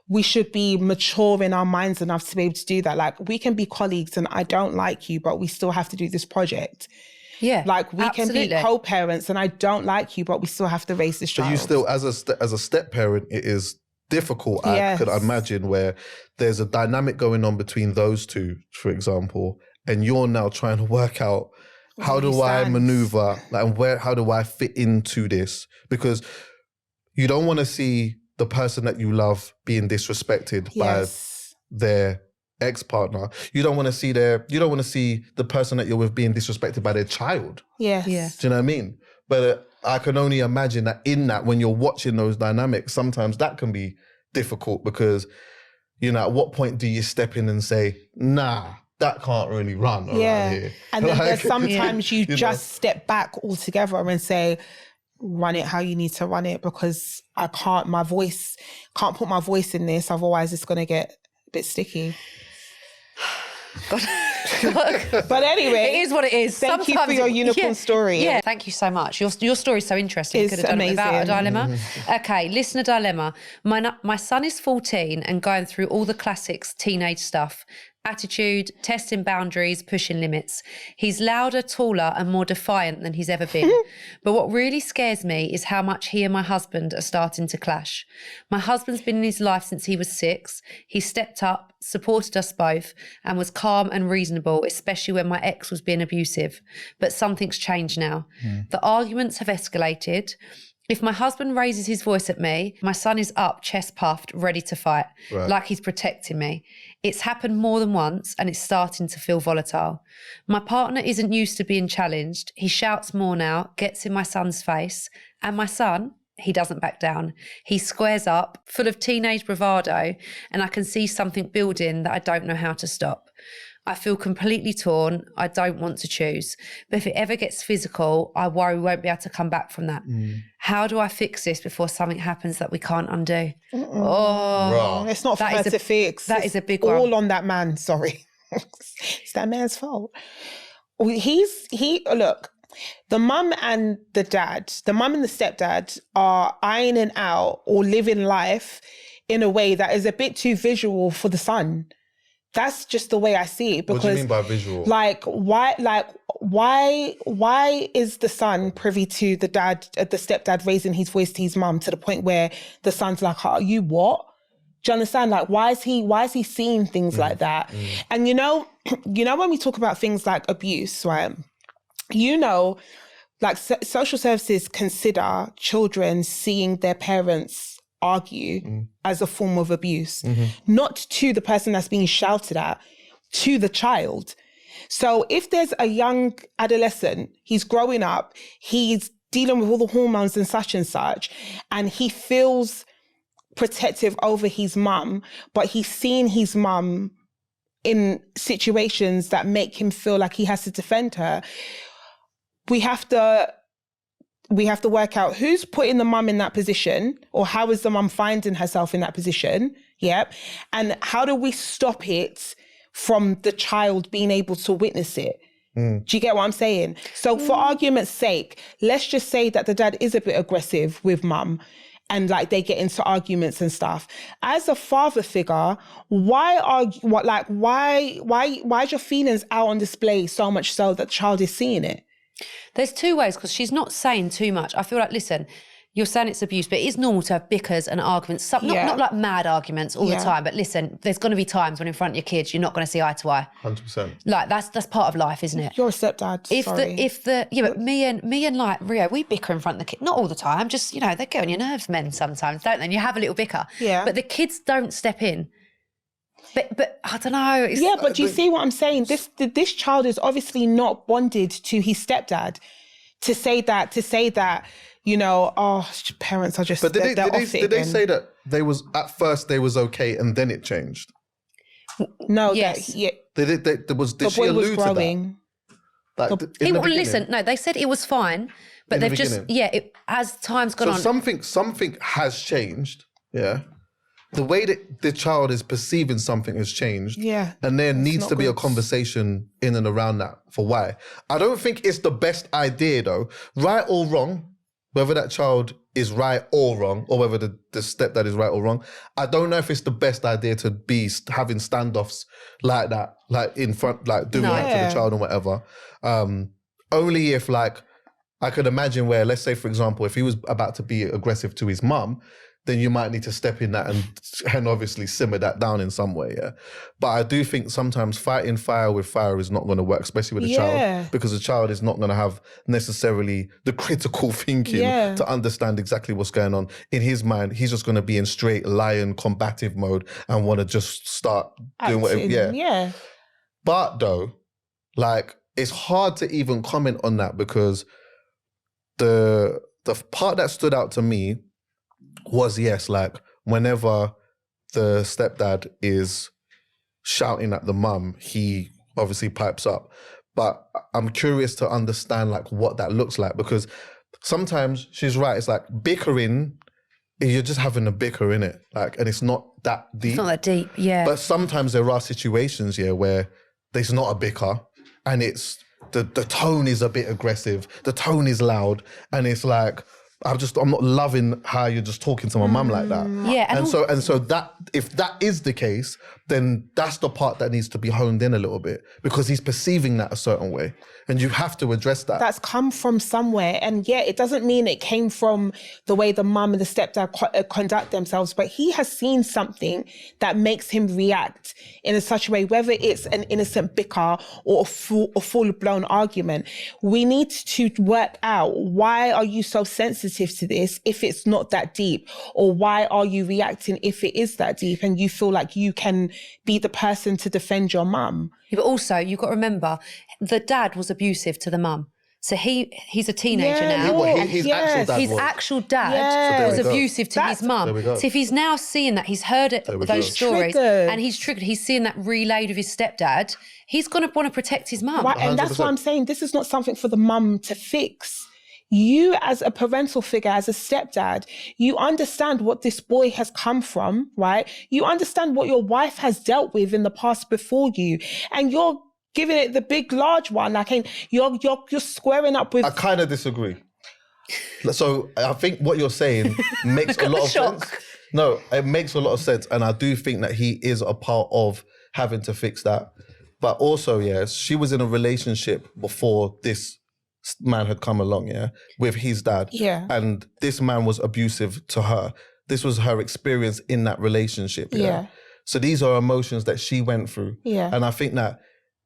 we should be mature in our minds enough to be able to do that. Like, we can be colleagues and I don't like you, but we still have to do this project. Yeah, like, we can be co-parents and I don't like you, but we still have to raise this child. But you still, as a step parent, it is difficult. I could imagine, where there's a dynamic going on between those two, for example, and you're now trying to work out, how do I maneuver, like, how do I fit into this? Because you don't want to see the person that you love being disrespected by their ex-partner. You don't want to see the person that you're with being disrespected by their child. Yes. Do you know what I mean? But I can only imagine that when you're watching those dynamics, sometimes that can be difficult, because, you know, at what point do you step in and say, nah, that can't really run around here? And then there's sometimes you just step back altogether and say, run it how you need to run it, because I can't put my voice in this, otherwise it's going to get a bit sticky. God. But anyway, it is what it is. Thank you for your unicorn story. Yeah, thank you so much. Your story's so interesting. It's Could have done it without a amazing. dilemma. Okay, listener dilemma. My son is 14 and going through all the classics teenage stuff. Attitude, testing boundaries, pushing limits. He's louder, taller and more defiant than he's ever been. But what really scares me is how much he and my husband are starting to clash. My husband's been in his life since he was 6. He stepped up, supported us both and was calm and reasonable, especially when my ex was being abusive. But something's changed now. The arguments have escalated. If my husband raises his voice at me, my son is up, chest puffed, ready to fight, like he's protecting me. It's happened more than once and it's starting to feel volatile. My partner isn't used to being challenged. He shouts more now, gets in my son's face, and my son, he doesn't back down. He squares up, full of teenage bravado, and I can see something building that I don't know how to stop. I feel completely torn. I don't want to choose. But if it ever gets physical, I worry we won't be able to come back from that. How do I fix this before something happens that we can't undo? Oh, it's not for her to fix. That is a big one. All on that man, sorry. It's that man's fault. Look, the mum and the dad, the mum and the stepdad are ironing out or living life in a way that is a bit too visual for the son. That's just the way I see it. Because, what do you mean by visual? Why is the son privy to the stepdad raising his voice to his mum to the point where the son's like, "Are you what?" Do you understand? Like, why is he seeing things like that? And you know when we talk about things like abuse, right? Like social services consider children seeing their parents argue as a form of abuse, not to the person that's being shouted at, to the child. So if there's a young adolescent, he's growing up, he's dealing with all the hormones and such, and he feels protective over his mum, but he's seen his mum in situations that make him feel like he has to defend her. We have to work out who's putting the mum in that position, or how is the mum finding herself in that position, and how do we stop it from the child being able to witness it? Do you get what I'm saying? So for argument's sake, let's just say that the dad is a bit aggressive with mum and like they get into arguments and stuff. As a father figure, why is your feelings out on display so much so that the child is seeing it? There's two ways, because she's not saying too much. I feel like, listen, you're saying it's abuse, but it is normal to have bickers and arguments. Not like mad arguments all the time, but listen, there's going to be times when in front of your kids, you're not going to see eye to eye. 100%. Like that's part of life, isn't it? You're a stepdad. But me and like Rio, we bicker in front of the kids. Not all the time, just, they get on your nerves, men sometimes, don't they? And you have a little bicker. Yeah. But the kids don't step in. But I don't know. But do you see what I'm saying? This child is obviously not bonded to his stepdad to say that, parents are just, but did they say that at first they was okay and then it changed? No. Yes. Did she allude to that? Listen, no, they said it was fine, but they've just, as time's gone on. Something has changed, The way that the child is perceiving something has changed. Yeah. And there needs to be a conversation in and around that for why. I don't think it's the best idea though, right or wrong, whether that child is right or wrong, or whether the stepdad is right or wrong. I don't know if it's the best idea to be having standoffs like that, like in front, like doing that to the child and whatever. Only if like, I could imagine where, let's say for example, if he was about to be aggressive to his mum, then you might need to step in that and obviously simmer that down in some way, But I do think sometimes fighting fire with fire is not going to work, especially with a child, because the child is not going to have necessarily the critical thinking to understand exactly what's going on. In his mind, he's just going to be in straight lion combative mode and want to just start doing whatever. But though, like, it's hard to even comment on that because the part that stood out to me was, like, whenever the stepdad is shouting at the mum, he obviously pipes up. But I'm curious to understand, like, what that looks like, because sometimes she's right. It's like bickering, you're just having a bicker, innit? Like, and it's not that deep. It's not that deep, But sometimes there are situations, where there's not a bicker, and it's the tone is a bit aggressive, the tone is loud, and it's like, I'm not loving how you're just talking to my mum like that. Yeah, and so that, if that is the case, then that's the part that needs to be honed in a little bit, because he's perceiving that a certain way, and you have to address that. That's come from somewhere, and yeah, it doesn't mean it came from the way the mum and the stepdad conduct themselves, but he has seen something that makes him react in such a way, whether it's an innocent bicker or a full-blown argument. We need to work out, why are you so sensitive to this if it's not that deep? Or why are you reacting if it is that deep and you feel like you can be the person to defend your mum? Yeah, but also, you've got to remember, the dad was abusive to the mum. So he's a teenager now. Well, his actual dad was abusive to his mum. So if he's now seeing that, he's heard those stories, triggered. and he's triggered, he's seeing that relayed with his stepdad, he's going to want to protect his mum. Right, and that's why I'm saying this is not something for the mum to fix. You, as a parental figure, as a stepdad, you understand what this boy has come from, right? You understand what your wife has dealt with in the past before you, and you're giving it the big, large one. Like, you're squaring up with. I kind of disagree. So I think what you're saying makes a lot of sense. No, it makes a lot of sense, and I do think that he is a part of having to fix that. But also, yes, she was in a relationship before this man had come along, with his dad. Yeah. And this man was abusive to her. This was her experience in that relationship. Yeah. So these are emotions that she went through. Yeah. And I think that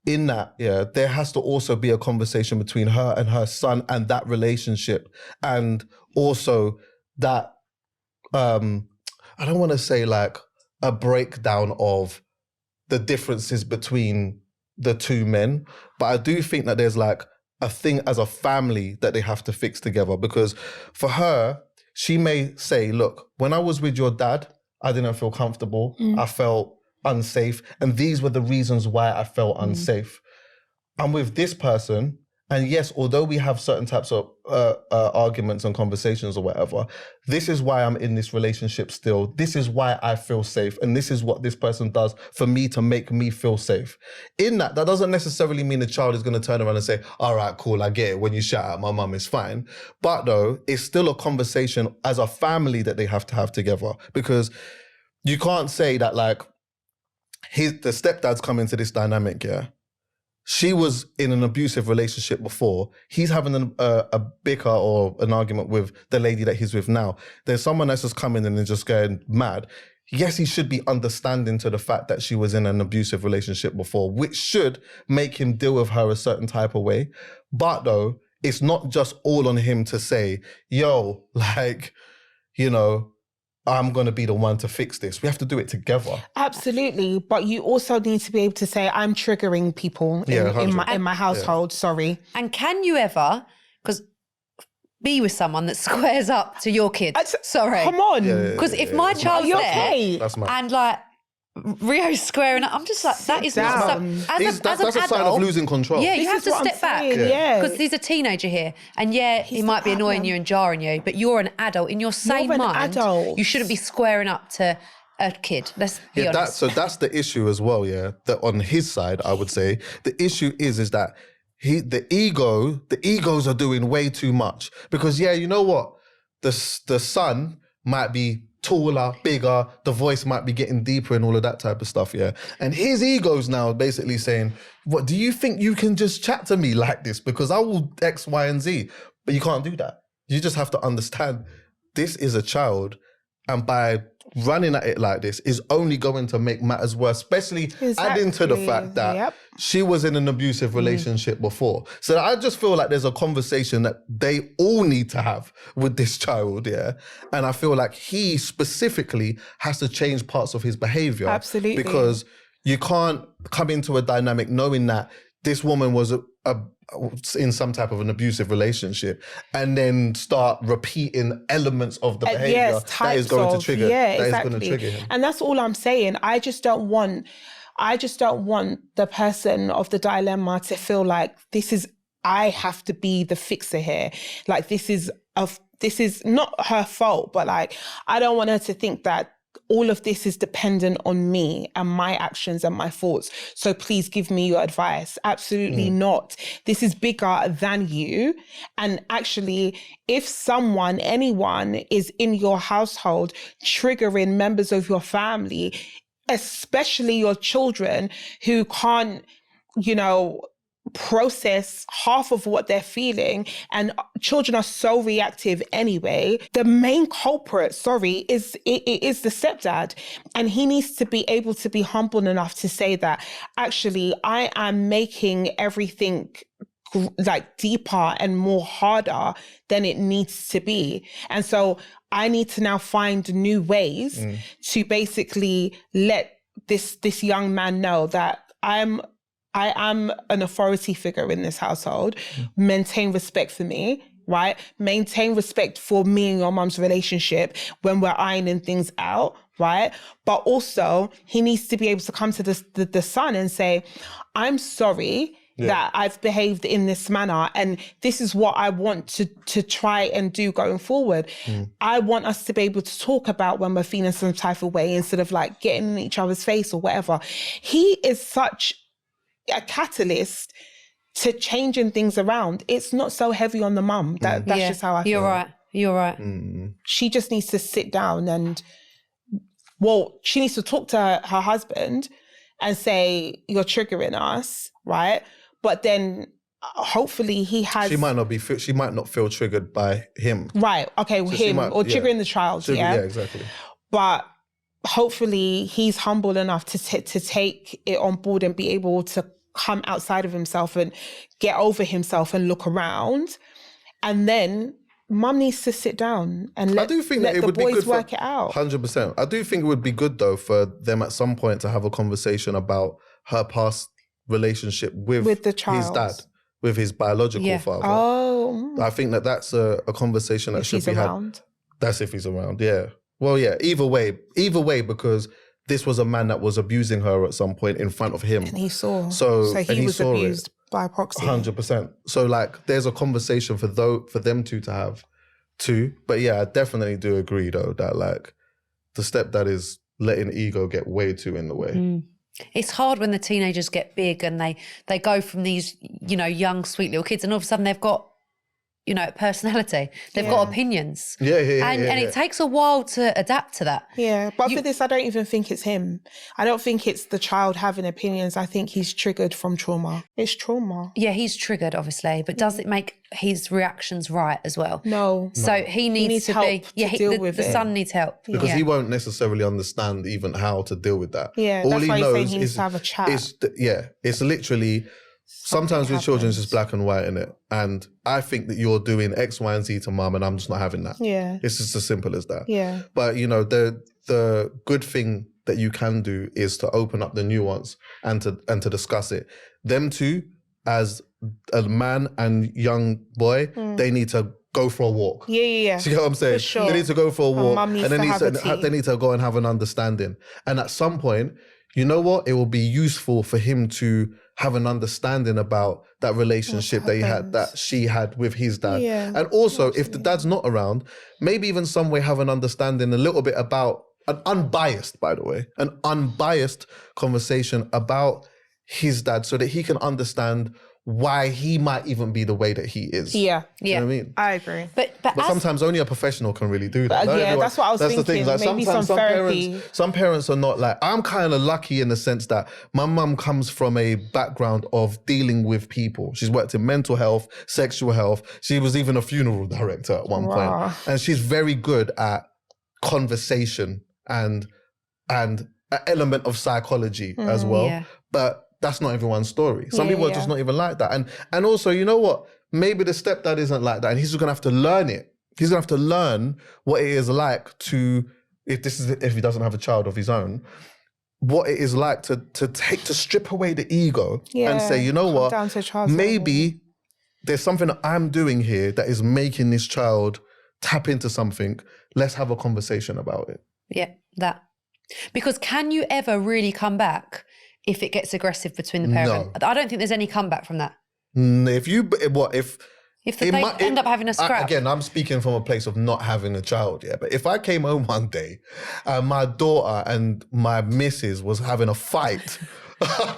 in that, there has to also be a conversation between her and her son and that relationship. And also that, I don't want to say like a breakdown of the differences between the two men, but I do think that there's like a thing as a family that they have to fix together, because for her, she may say, look, when I was with your dad, I didn't feel comfortable. I felt unsafe. And these were the reasons why I felt unsafe. I'm with this person. And yes, although we have certain types of arguments and conversations or whatever, this is why I'm in this relationship still. This is why I feel safe. And this is what this person does for me to make me feel safe. In that doesn't necessarily mean the child is going to turn around and say, all right, cool, I get it. When you shout at my mum, it's fine. But though, it's still a conversation as a family that they have to have together, because you can't say that like the stepdad's come into this dynamic, she was in an abusive relationship before. He's having a bicker or an argument with the lady that he's with now. There's someone that's just coming in and just going mad. Yes, he should be understanding to the fact that she was in an abusive relationship before, which should make him deal with her a certain type of way. But though, it's not just all on him to say, yo, like, I'm going to be the one to fix this. We have to do it together. Absolutely. But you also need to be able to say, I'm triggering people in my household, sorry. And can you ever, because be with someone that squares up to your kids? Sorry. Come on. Because if my child's there That's mad. and like Rio's squaring up, I'm just like, that is not down. as That's an a sign of adult, losing control. Yeah, you This have is to what I'm step back. saying, yeah. Because he's a teenager here. And he might be the annoying adult. you and jarring you, but you're an adult. In your sane an mind, adult. you shouldn't be squaring up to a kid. Let's be honest. So that's the issue as well, that on his side, I would say, the issue is that the egos are doing way too much. Because you know what? The son might be taller, bigger, the voice might be getting deeper and all of that type of stuff, And his ego's now basically saying, what, do you think you can just chat to me like this? Because I will X, Y, and Z. But you can't do that. You just have to understand this is a child, and by running at it like this is only going to make matters worse, especially adding to the fact that she was in an abusive relationship before. So I just feel like there's a conversation that they all need to have with this child, And I feel like he specifically has to change parts of his behavior. Absolutely. Because you can't come into a dynamic knowing that this woman was in some type of an abusive relationship and then start repeating elements of the behavior that is going to trigger him. And that's all I'm saying. I just don't want the person of the dilemma to feel like I have to be the fixer here. Like this is not her fault, but like I don't want her to think that all of this is dependent on me and my actions and my thoughts. So please give me your advice. Absolutely not. This is bigger than you. And actually, if anyone is in your household triggering members of your family, especially your children who can't, process half of what they're feeling, and children are so reactive anyway, the main culprit, is the stepdad. And he needs to be able to be humble enough to say that, actually, I am making everything like deeper and more harder than it needs to be. And so I need to now find new ways to basically let this young man know that I am an authority figure in this household. Maintain respect for me, right? Maintain respect for me and your mum's relationship when we're ironing things out, right? But also, he needs to be able to come to the son and say, I'm sorry that I've behaved in this manner, and this is what I want to try and do going forward. I want us to be able to talk about when we're feeling some type of way instead of like getting in each other's face or whatever. He is such a catalyst to changing things around. It's not so heavy on the mum. That's just how I feel. You're right. She just needs to sit down and, she needs to talk to her husband and say, you're triggering us, right? But then hopefully he has... She might not feel triggered by him. Right, okay, so him, or triggering the child, Yeah, exactly. But hopefully he's humble enough to take it on board and be able to come outside of himself and get over himself and look around. And then mum needs to sit down and let the boys work it out. 100%. I do think it would be good though for them at some point to have a conversation about her past relationship with the child. His dad, with his biological father. Oh. I think that's a conversation that should be had. That's if he's around, yeah. Well, yeah, either way, because this was a man that was abusing her at some point in front of him. And he saw. So he was abused by proxy. 100%. So like, there's a conversation for them two to have too. But yeah, I definitely do agree though that like the stepdad is letting ego get way too in the way. It's hard when the teenagers get big and they go from these, young, sweet little kids, and all of a sudden they've got, personality. They've got opinions. Yeah. And it takes a while to adapt to that. Yeah, but for this, I don't even think it's him. I don't think it's the child having opinions. I think he's triggered from trauma. It's trauma. Yeah, he's triggered, obviously, but does it make his reactions right as well? No. So he needs to help be... the son needs help. Because he won't necessarily understand even how to deal with that. Yeah, all that's he why knows he's saying he needs to have a chat. It's literally... Sometimes with children, it's just black and white, innit? And I think that you're doing X, Y, and Z to mum, and I'm just not having that. Yeah. It's just as simple as that. Yeah. But, the good thing that you can do is to open up the nuance and to discuss it. Them two, as a man and young boy, they need to go for a walk. Yeah. See what I'm saying? For sure. They need to go for a walk, mum needs and they need to go and have an understanding. And at some point, you know what? It will be useful for him to have an understanding about that relationship that she had with his dad. Yeah, and also, if the dad's not around, maybe even some way have an understanding a little bit about an unbiased conversation about his dad so that he can understand why he might even be the way that he is. Yeah. You know what I mean? I agree. But sometimes only a professional can really do that. That's what I was thinking. The thing. Like, maybe sometimes some therapy. Some parents are not like, I'm kind of lucky in the sense that my mum comes from a background of dealing with people. She's worked in mental health, sexual health. She was even a funeral director at one point. And she's very good at conversation and an element of psychology as well. Yeah. But that's not everyone's story. Some people are just not even like that. And also, you know what? Maybe the stepdad isn't like that, and he's just gonna have to learn it. He's gonna have to learn what it is like to, if he doesn't have a child of his own, what it is like to strip away the ego and say, you know what? Maybe there's something that I'm doing here that is making this child tap into something. Let's have a conversation about it. Yeah, that. Because can you ever really come back if it gets aggressive between the parents? No. I don't think there's any comeback from that. If If they end up having a scrap. Again, I'm speaking from a place of not having a child, yeah. But if I came home one day and my daughter and my missus was having a fight, I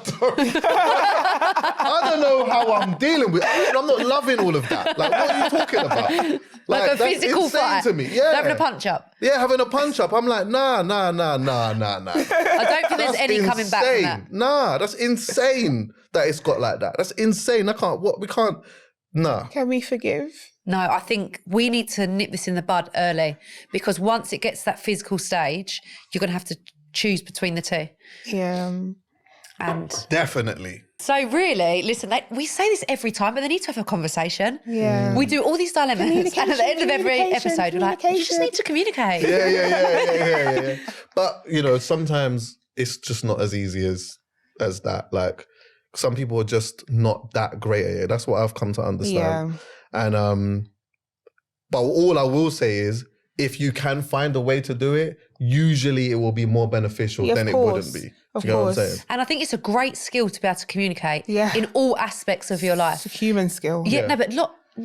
don't know how I'm dealing with it. I'm not loving all of that. Like, what are you talking about? Like a physical fight. To me. Yeah. Having a punch up. Yeah, having a punch up. I'm like, nah. I don't think there's any coming back from that. Nah, that's insane that it's got like that. That's insane. We can't. No. Can we forgive? No, I think we need to nip this in the bud early, because once it gets to that physical stage, you're going to have to choose between the two. Yeah. And definitely. So really, listen, we say this every time, but they need to have a conversation. Yeah. We do all these dilemmas, and at the end of every episode, we're like, you just need to communicate. Yeah. But, sometimes it's just not as easy as that. Like, some people are just not that great at it. That's what I've come to understand. Yeah. And but all I will say is, if you can find a way to do it, usually it will be more beneficial than it wouldn't be. Of you know course. What I'm saying? And I think it's a great skill to be able to communicate in all aspects of your life. It's a human skill. Yeah. No, but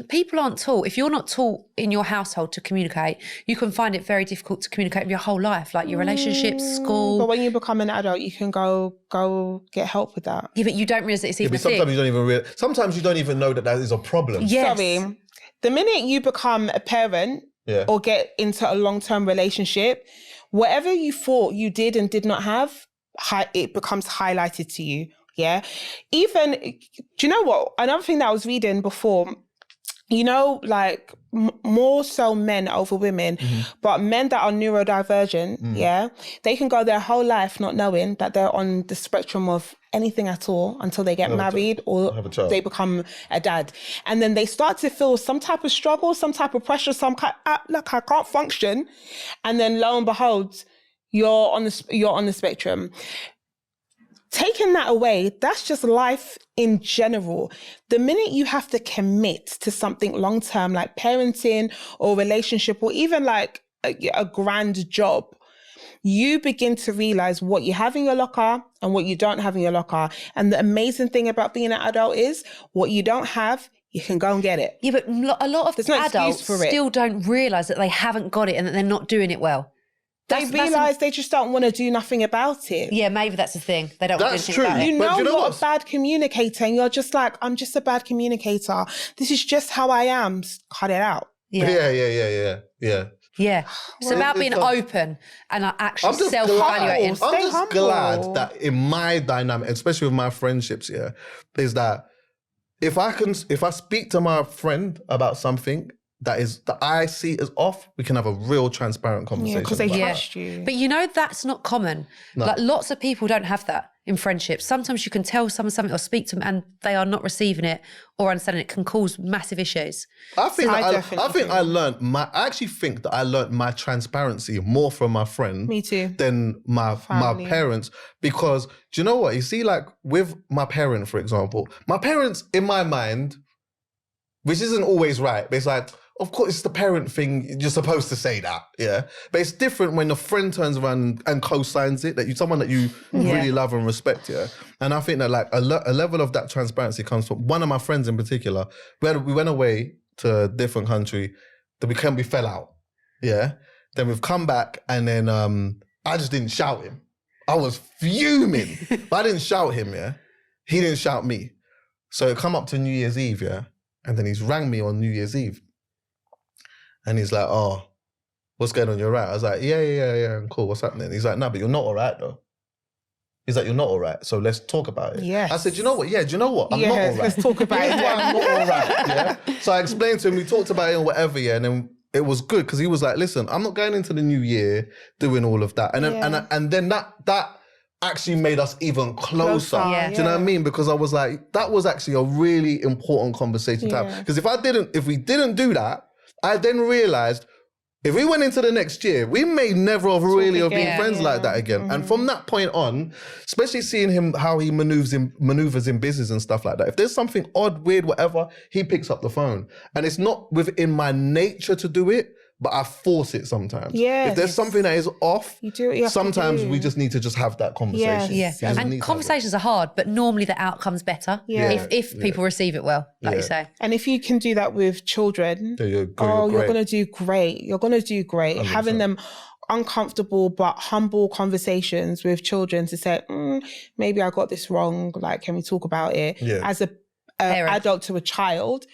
people aren't taught. If you're not taught in your household to communicate, you can find it very difficult to communicate with your whole life, like your relationships, school. But when you become an adult, you can go get help with that. Yeah, but you don't realise that it's even a sometimes thing. Sometimes you don't even know that is a problem. Yes. Sorry. The minute you become a parent or get into a long-term relationship, whatever you thought you did and did not have, it becomes highlighted to you. Yeah. Even, do you know what? Another thing that I was reading before, like more so men over women, but men that are neurodivergent, they can go their whole life not knowing that they're on the spectrum of anything at all until they get married or they become a dad. And then they start to feel some type of struggle, some type of pressure, like I can't function. And then lo and behold, you're on the spectrum. Taking that away, that's just life in general. The minute you have to commit to something long-term, like parenting or relationship, or even like a grand job, you begin to realize what you have in your locker and what you don't have in your locker. And the amazing thing about being an adult is what you don't have, you can go and get it. Yeah, but a lot of adults still don't realize that they haven't got it and that they're not doing it well. They realise they just don't want to do nothing about it. Yeah, maybe that's the thing. They don't want to do anything about it. You know you're a bad communicator and you're just like, I'm just a bad communicator. This is just how I am. Cut it out. Yeah. It's about being open and actually self-evaluating. I'm just glad that in my dynamic, especially with my friendships, is that if I speak to my friend about something that I see as off, we can have a real transparent conversation. Because they trust you. But that's not common. No. Like lots of people don't have that in friendships. Sometimes you can tell someone something or speak to them and they are not receiving it or understanding it. Can cause massive issues. I actually think that I learned my transparency more from my friend. Me too. Than my parents. Because do you know what? You see, like with my parent, for example, my parents in my mind, which isn't always right, but it's like, of course, it's the parent thing. You're supposed to say that, yeah? But it's different when a friend turns around and co-signs it, someone that you really love and respect, yeah? And I think that like a level of that transparency comes from one of my friends in particular. We went away to a different country, we fell out, yeah? Then we've come back and then I just didn't shout him. I was fuming, but I didn't shout him, yeah? He didn't shout me. So it come up to New Year's Eve, yeah? And then he's rang me on New Year's Eve. And he's like, oh, what's going on? You're right. I was like, yeah, cool. What's happening? He's like, no, but you're not all right though. He's like, you're not all right. So let's talk about it. Yes. I said, do you know what? Yeah, do you know what? I'm not all right. Let's talk about it. I'm not all right, yeah? So I explained to him, we talked about it and whatever, yeah? And then it was good because he was like, listen, I'm not going into the new year doing all of that. And then that actually made us even closer. Yeah. Do you know what I mean? Because I was like, that was actually a really important conversation to have. Because if we didn't do that, I then realized if we went into the next year, we may never have really have been friends like that again. Mm-hmm. And from that point on, especially seeing him, how he maneuvers in business and stuff like that, if there's something odd, weird, whatever, he picks up the phone. And it's not within my nature to do it, but I force it sometimes. Yes. If there's something that is off, You do what you have to sometimes do. we just need to just have that conversation. Yes. Yeah, We just need and to have it. conversations are hard, but normally the outcome's better if people receive it well, like you say. And if you can do that with children, you're you're going to do great. You're going to do great. 100%. Having them uncomfortable but humble conversations with children to say, maybe I got this wrong. Like, can we talk about it? Yeah. As a adult to a child,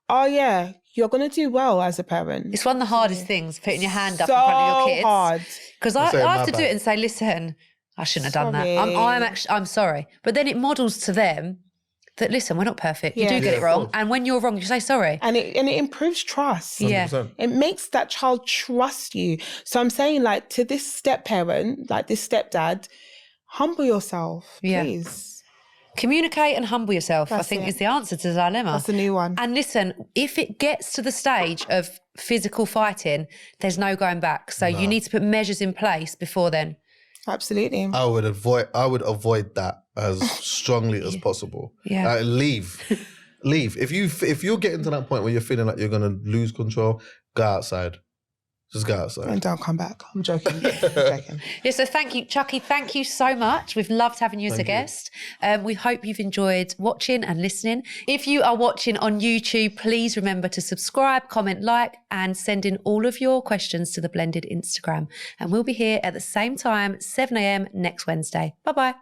you're going to do well as a parent. It's one of the hardest things, putting your hand up so in front of your kids. hard. Because I have to do it and say, listen, I shouldn't have done that. I'm sorry. But then it models to them that, listen, we're not perfect. You do get it wrong. And when you're wrong, you say sorry. And it improves trust. 100%. Yeah. It makes that child trust you. So I'm saying, like, to this step parent, like this stepdad, humble yourself, please. Communicate and humble yourself, I That's think, it. is the answer to the dilemma. That's a new one. And listen, if it gets to the stage of physical fighting, there's no going back. So you need to put measures in place before then. Absolutely. I would avoid that as strongly as possible. Yeah. Leave. If you're getting to that point where you're feeling like you're gonna lose control, go outside. Just go outside. And don't come back. I'm joking. Yeah, so thank you, Chucky. Thank you so much. We've loved having you as a guest. We hope you've enjoyed watching and listening. If you are watching on YouTube, please remember to subscribe, comment, like, and send in all of your questions to the Blended Instagram. And we'll be here at the same time, 7 a.m. next Wednesday. Bye-bye.